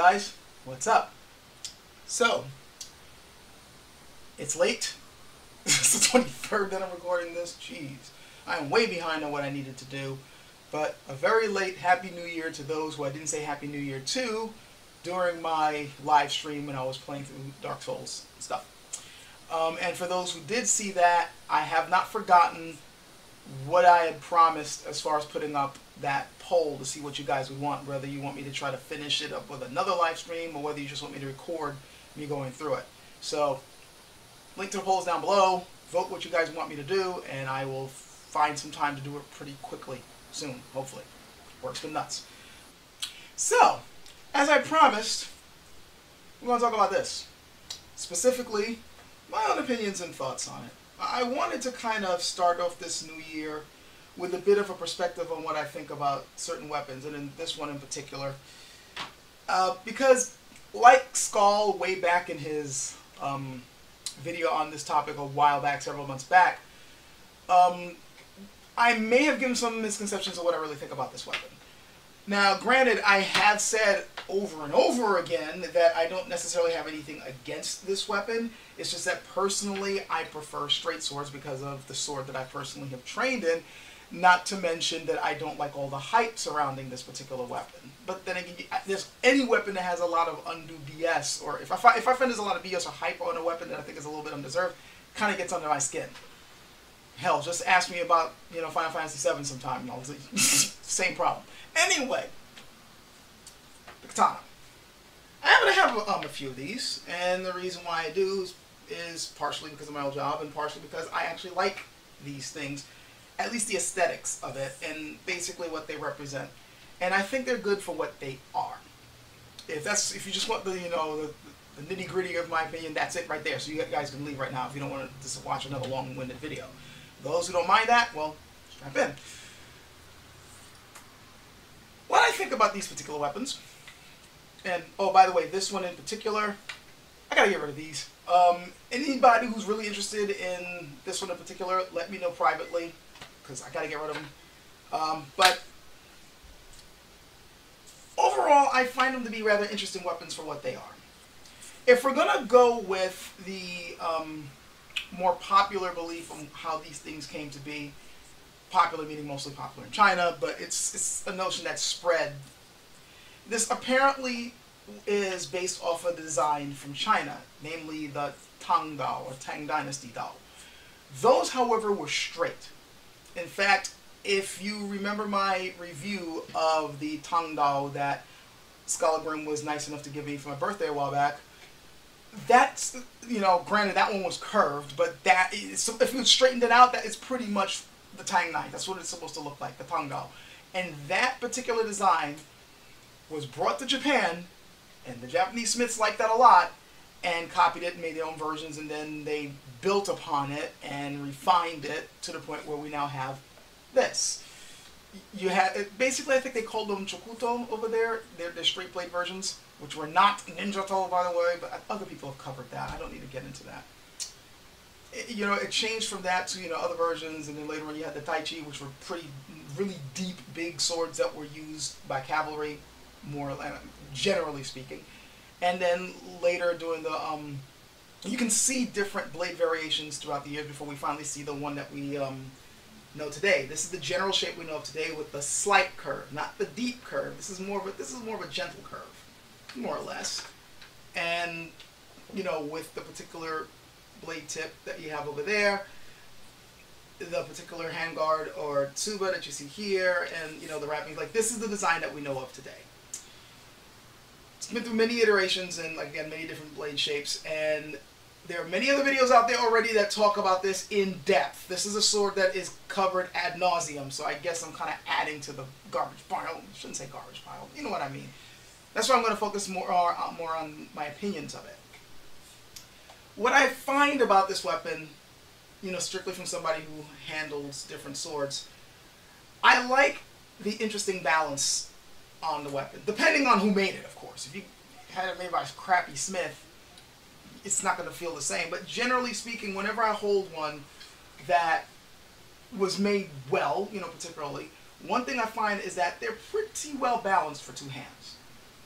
guys, what's up? So, it's late. It's the 23rd that I'm recording this. Jeez, I am way behind on what I needed to do. But a very late Happy New Year to those who I didn't say Happy New Year to during my live stream when I was playing through Dark Souls stuff. And for those who did see that, I have not forgotten what I had promised as far as putting up that poll to see what you guys would want, whether you want me to try to finish it up with another live stream or whether you just want me to record me going through it. So, link to the polls down below, vote what you guys want me to do, and I will find some time to do it pretty quickly, soon, hopefully. Work's been nuts. So, as I promised, we're going to talk about this. Specifically, my own opinions and thoughts on it. I wanted to kind of start off this new year with a bit of a perspective on what I think about certain weapons, and in this one in particular. Because, like Skull way back in his video on this topic a while back, several months back, I may have given some misconceptions of what I really think about this weapon. Now, granted, I have said over and over again that I don't necessarily have anything against this weapon. It's just that personally, I prefer straight swords because of the sword that I personally have trained in. Not to mention that I don't like all the hype surrounding this particular weapon. But then again, there's any weapon that has a lot of undue BS, or if I find there's a lot of BS or hype on a weapon that I think is a little bit undeserved, kind of gets under my skin. Hell, just ask me about, Final Fantasy VII sometime, and I'll say, same problem. Anyway, the katana. I happen to have a few of these, and the reason why I do is partially because of my old job, and partially because I actually like these things, at least the aesthetics of it, and basically what they represent. And I think they're good for what they are. If you just want the the nitty gritty of my opinion, that's it right there. So you guys can leave right now if you don't want to just watch another long-winded video. Those who don't mind that, well, strap in. What I think about these particular weapons, and oh, by the way, this one in particular, I gotta get rid of these. Anybody who's really interested in this one in particular, let me know privately, because I gotta get rid of them. But overall, I find them to be rather interesting weapons for what they are. If we're gonna go with the more popular belief on how these things came to be, popular meaning mostly popular in China, but it's a notion that's spread. This apparently is based off a design from China, namely the Tang Dao or Tang Dynasty Dao. Those, however, were straight. In fact, if you remember my review of the Tang Dao that Skullgrim was nice enough to give me for my birthday a while back, that's, granted that one was curved, but if you straightened it out, that is pretty much the Tang knife. That's what it's supposed to look like, the Tang Dao. And that particular design was brought to Japan, and the Japanese smiths liked that a lot, and copied it and made their own versions, and then they built upon it and refined it to the point where we now have this. You had basically, I think they called them chokuto over there. They're straight blade versions, which were not ninjato, by the way, but other people have covered that. I don't need to get into that. It changed from that to other versions, and then later on you had the Tai Chi, which were really deep, big swords that were used by cavalry, more generally speaking. And then later doing the you can see different blade variations throughout the years before we finally see the one that we know today. This is the general shape we know of today with the slight curve, not the deep curve. This is more of a gentle curve, more or less. And with the particular blade tip that you have over there, the particular handguard or tsuba that you see here, and the wrapping, like this is the design that we know of today. It's been through many iterations and again many different blade shapes, and there are many other videos out there already that talk about this in depth. This is a sword that is covered ad nauseum, so I guess I'm kind of adding to the garbage pile. I shouldn't say garbage pile, you know what I mean. That's why I'm going to focus more on my opinions of it. What I find about this weapon, strictly from somebody who handles different swords, I like the interesting balance on the weapon, depending on who made it, of course. If you had it made by a crappy smith, it's not going to feel the same. But generally speaking, whenever I hold one that was made well, particularly, one thing I find is that they're pretty well balanced for two hands.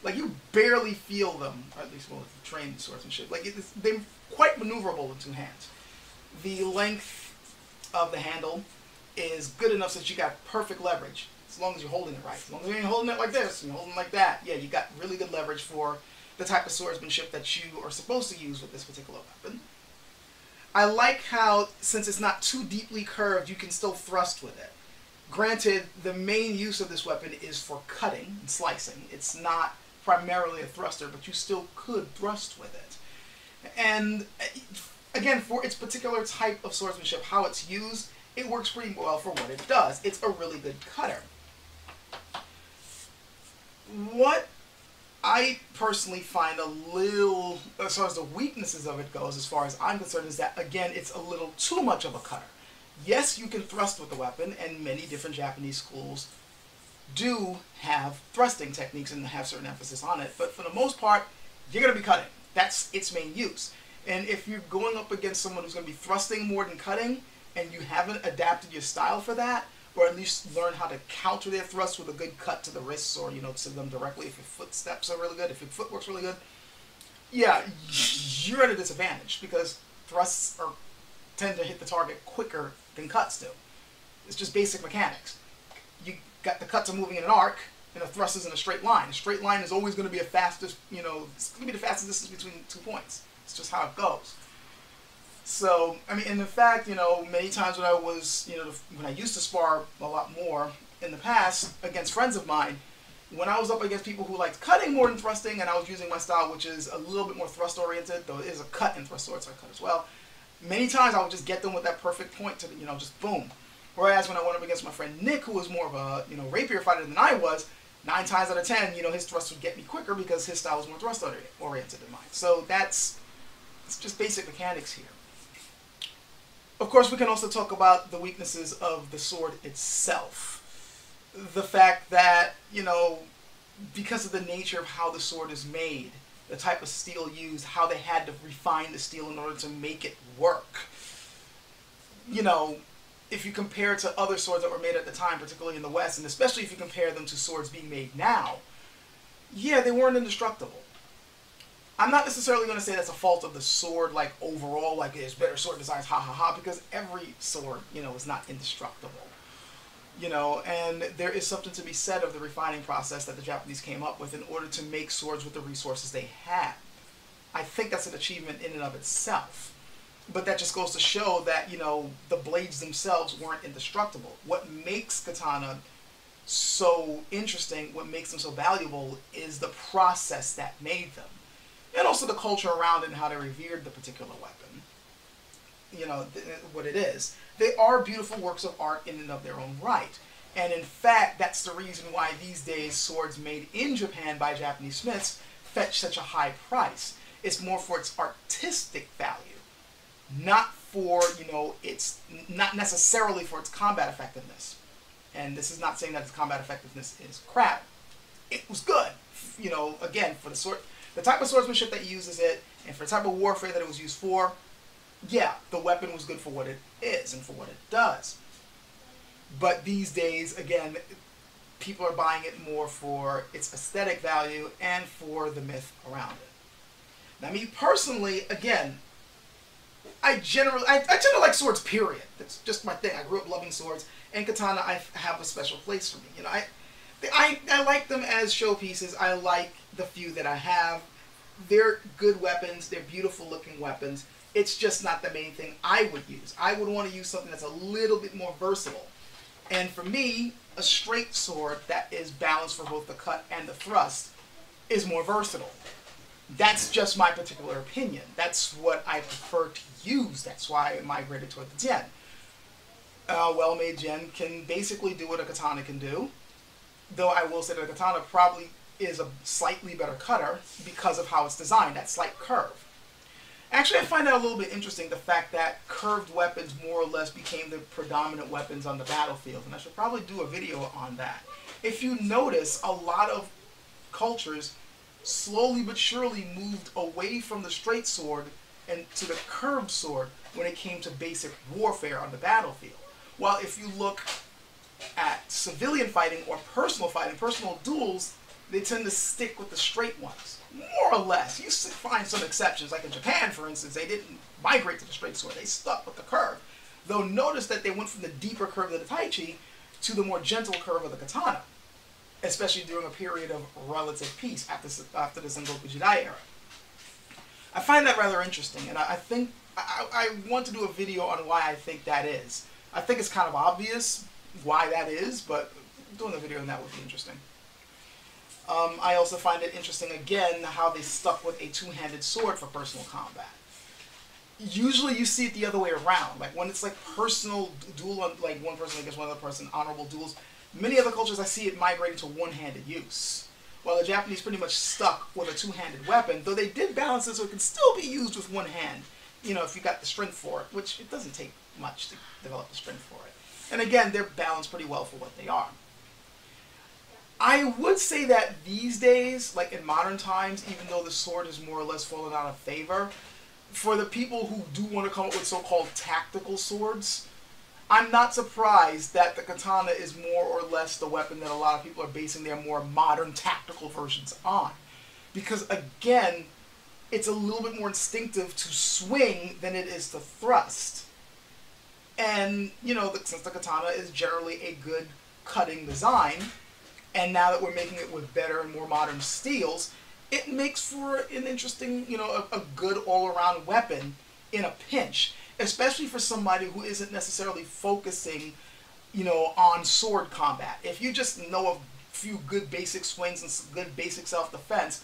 Like, you barely feel them, or at least, well, if you train swordsmanship. Like, they're quite maneuverable in two hands. The length of the handle is good enough so that you got perfect leverage, as long as you're holding it right. As long as you ain't holding it like this, and you're holding it like that, yeah, you got really good leverage for the type of swordsmanship that you are supposed to use with this particular weapon. I like how, since it's not too deeply curved, you can still thrust with it. Granted, the main use of this weapon is for cutting and slicing. It's not primarily a thruster, but you still could thrust with it. And again, for its particular type of swordsmanship, how it's used, it works pretty well for what it does. It's a really good cutter. What I personally find a little, as far as the weaknesses of it goes, as far as I'm concerned, is that, again, it's a little too much of a cutter. Yes, you can thrust with the weapon, and many different Japanese schools do have thrusting techniques and have certain emphasis on it, but for the most part, you're going to be cutting. That's its main use. And if you're going up against someone who's going to be thrusting more than cutting, and you haven't adapted your style for that, or at least learn how to counter their thrust with a good cut to the wrists, or, you know, to them directly if your footsteps are really good, if your footwork's really good, yeah, you're at a disadvantage, because thrusts tend to hit the target quicker than cuts do. It's just basic mechanics. You got the cuts are moving in an arc, and a thrust is in a straight line. A straight line is always going to be it's going to be the fastest distance between 2 points. It's just how it goes. So, I mean, and in fact, many times when I was, when I used to spar a lot more in the past against friends of mine, when I was up against people who liked cutting more than thrusting, and I was using my style, which is a little bit more thrust-oriented, though it is a cut and thrust sword, so I cut as well, many times I would just get them with that perfect point to, just boom. Whereas when I went up against my friend Nick, who was more of a, rapier fighter than I was, 9 times out of 10, his thrust would get me quicker because his style was more thrust-oriented than mine. So it's just basic mechanics here. Of course, we can also talk about the weaknesses of the sword itself. The fact that, because of the nature of how the sword is made, the type of steel used, how they had to refine the steel in order to make it work. If you compare it to other swords that were made at the time, particularly in the West, and especially if you compare them to swords being made now, yeah, they weren't indestructible. I'm not necessarily going to say that's a fault of the sword, like, overall, like, there's better sword designs, ha ha ha, because every sword, is not indestructible. And there is something to be said of the refining process that the Japanese came up with in order to make swords with the resources they had. I think that's an achievement in and of itself. But that just goes to show that, the blades themselves weren't indestructible. What makes katana so interesting, what makes them so valuable, is the process that made them. And also the culture around it and how they revered the particular weapon. What it is. They are beautiful works of art in and of their own right. And in fact, that's the reason why these days swords made in Japan by Japanese smiths fetch such a high price. It's more for its artistic value, not for, it's not necessarily for its combat effectiveness. And this is not saying that its combat effectiveness is crap. It was good, again, for the type of swordsmanship that uses it, and for the type of warfare that it was used for, yeah, the weapon was good for what it is and for what it does. But these days, again, people are buying it more for its aesthetic value and for the myth around it. Now, me personally, again, I tend to like swords, period. That's just my thing. I grew up loving swords, and katana I have a special place for me. I like them as showpieces. I like the few that I have. They're good weapons. They're beautiful looking weapons. It's just not the main thing I would use. I would want to use something that's a little bit more versatile. And for me, a straight sword that is balanced for both the cut and the thrust is more versatile. That's just my particular opinion. That's what I prefer to use. That's why I migrated toward the gen. A well-made gen can basically do what a katana can do. Though I will say that a katana probably is a slightly better cutter because of how it's designed, that slight curve. Actually, I find that a little bit interesting, the fact that curved weapons more or less became the predominant weapons on the battlefield, and I should probably do a video on that. If you notice, a lot of cultures slowly but surely moved away from the straight sword and to the curved sword when it came to basic warfare on the battlefield. While if you look at civilian fighting or personal fighting, personal duels, they tend to stick with the straight ones, more or less. You find some exceptions, like in Japan, for instance, they didn't migrate to the straight sword. They stuck with the curve. Though notice that they went from the deeper curve of the Tai Chi to the more gentle curve of the katana, especially during a period of relative peace after the Sengoku Jidai era. I find that rather interesting, and I think I want to do a video on why I think that is. I think it's kind of obvious why that is, but doing a video on that would be interesting. I also find it interesting, again, how they stuck with a two-handed sword for personal combat. Usually you see it the other way around. Like when it's like personal duel, on, like one person against one other person, honorable duels, many other cultures I see it migrating to one-handed use. While the Japanese pretty much stuck with a two-handed weapon, though they did balance it so it can still be used with one hand, you know, if you got the strength for it, which it doesn't take much to develop the strength for it. And again, they're balanced pretty well for what they are. I would say that these days, like in modern times, even though the sword has more or less fallen out of favor, for the people who do want to come up with so-called tactical swords, I'm not surprised that the katana is more or less the weapon that a lot of people are basing their more modern tactical versions on. Because again, it's a little bit more instinctive to swing than it is to thrust. And, you know, since the katana is generally a good cutting design, and now that we're making it with better and more modern steels, it makes for an interesting, you know, a good all-around weapon in a pinch, especially for somebody who isn't necessarily focusing, you know, on sword combat. If you just know a few good basic swings and good basic self-defense,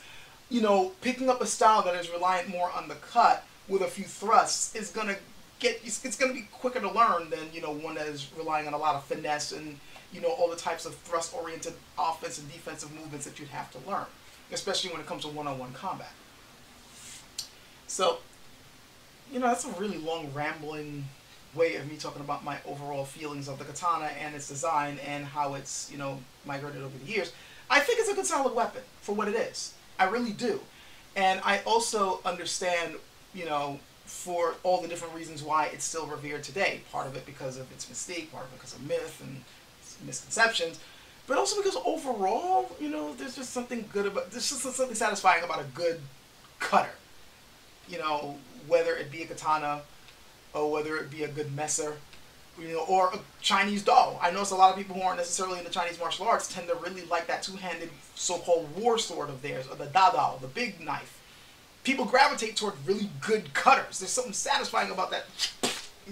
you know, picking up a style that is reliant more on the cut with a few thrusts is going to it's going to be quicker to learn than, you know, one that is relying on a lot of finesse and, you know, all the types of thrust-oriented offensive and defensive movements that you'd have to learn, especially when it comes to one-on-one combat. So, you know, that's a really long, rambling way of me talking about my overall feelings of the katana and its design and how it's, you know, migrated over the years. I think it's a good solid weapon for what it is. I really do. And I also understand, you know, for all the different reasons why it's still revered today. Part of it because of its mystique, part of it because of myth and misconceptions, but also because overall, you know, there's just something good about, there's just something satisfying about a good cutter. You know, whether it be a katana, or whether it be a good messer, you know, or a Chinese dao. I notice a lot of people who aren't necessarily into Chinese martial arts tend to really like that two-handed so-called war sword of theirs, or the dadao, the big knife. People gravitate toward really good cutters. There's something satisfying about that,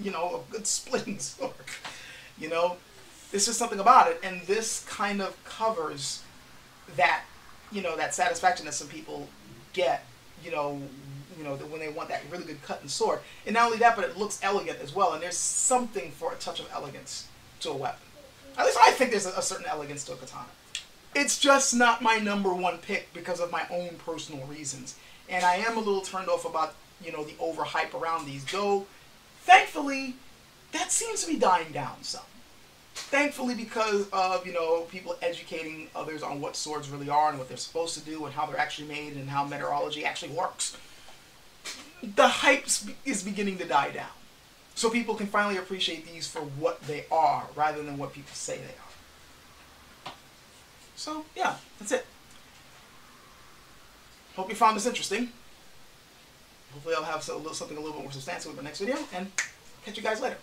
you know, a good splitting sword, you know. There's just something about it, and this kind of covers that, you know, that satisfaction that some people get, you know, when they want that really good cut and sword. And not only that, but it looks elegant as well, and there's something for a touch of elegance to a weapon. At least I think there's a certain elegance to a katana. It's just not my #1 pick because of my own personal reasons. And I am a little turned off about, you know, the overhype around these, though, thankfully, that seems to be dying down some. Thankfully, because of, you know, people educating others on what swords really are and what they're supposed to do and how they're actually made and how meteorology actually works, the hype is beginning to die down. So people can finally appreciate these for what they are rather than what people say they are. So, yeah, that's it. Hope you found this interesting. Hopefully I'll have something a little bit more substantial in the next video, and catch you guys later.